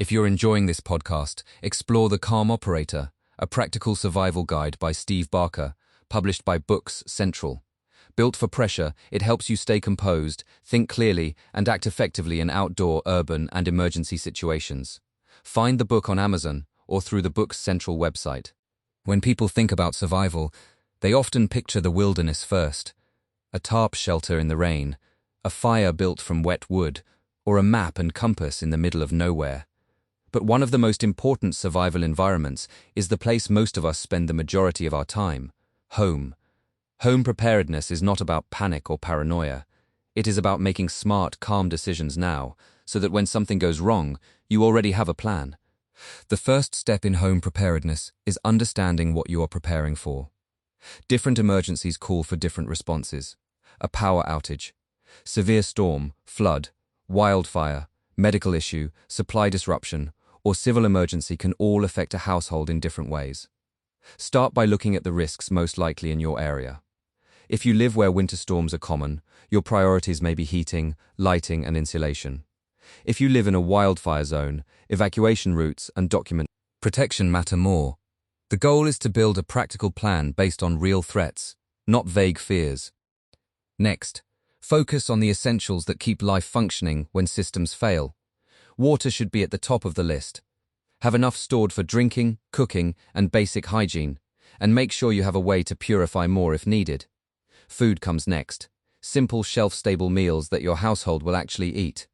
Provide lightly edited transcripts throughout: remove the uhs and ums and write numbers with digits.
If you're enjoying this podcast, explore The Calm Operator, a practical survival guide by Steve Barker, published by Books Central. Built for pressure, it helps you stay composed, think clearly, and act effectively in outdoor, urban, and emergency situations. Find the book on Amazon or through the Books Central website. When people think about survival, they often picture the wilderness first. A tarp shelter in the rain, a fire built from wet wood, or a map and compass in the middle of nowhere. But one of the most important survival environments is the place most of us spend the majority of our time: home. Home preparedness is not about panic or paranoia. It is about making smart, calm decisions now, so that when something goes wrong, you already have a plan. The first step in home preparedness is understanding what you are preparing for. Different emergencies call for different responses. A power outage, severe storm, flood, wildfire, medical issue, supply disruption, or civil emergency can all affect a household in different ways. Start by looking at the risks most likely in your area. If you live where winter storms are common, your priorities may be heating, lighting, and insulation. If you live in a wildfire zone, evacuation routes and document protection matter more. The goal is to build a practical plan based on real threats, not vague fears. Next, focus on the essentials that keep life functioning when systems fail. Water should be at the top of the list. Have enough stored for drinking, cooking, and basic hygiene, and make sure you have a way to purify more if needed. Food comes next. Simple, shelf-stable meals that your household will actually eat.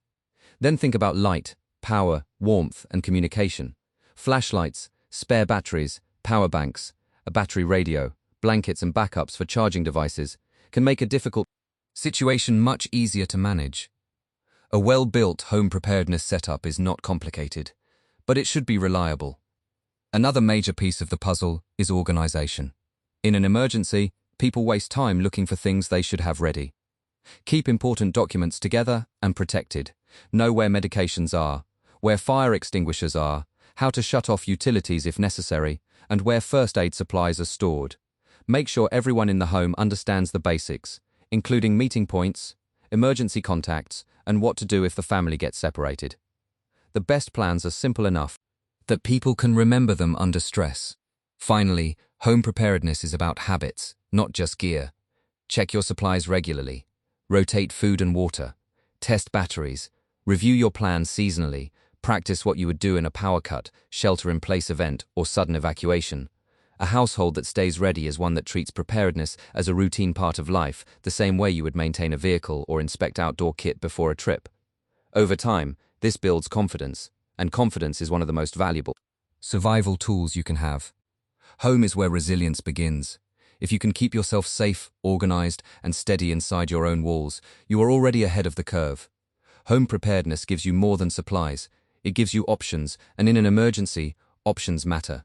Then think about light, power, warmth, and communication. Flashlights, spare batteries, power banks, a battery radio, blankets and backups for charging devices can make a difficult situation much easier to manage. A well-built home preparedness setup is not complicated, but it should be reliable. Another major piece of the puzzle is organization. In an emergency, people waste time looking for things they should have ready. Keep important documents together and protected. Know where medications are, where fire extinguishers are, how to shut off utilities if necessary, and where first aid supplies are stored. Make sure everyone in the home understands the basics, including meeting points, emergency contacts, and what to do if the family gets separated. The best plans are simple enough that people can remember them under stress. Finally, home preparedness is about habits, not just gear. Check your supplies regularly. Rotate food and water. Test batteries. Review your plans seasonally. Practice what you would do in a power cut, shelter-in-place event, or sudden evacuation. A household that stays ready is one that treats preparedness as a routine part of life, the same way you would maintain a vehicle or inspect outdoor kit before a trip. Over time, this builds confidence, and confidence is one of the most valuable survival tools you can have. Home is where resilience begins. If you can keep yourself safe, organized, and steady inside your own walls, you are already ahead of the curve. Home preparedness gives you more than supplies. It gives you options, and in an emergency, options matter.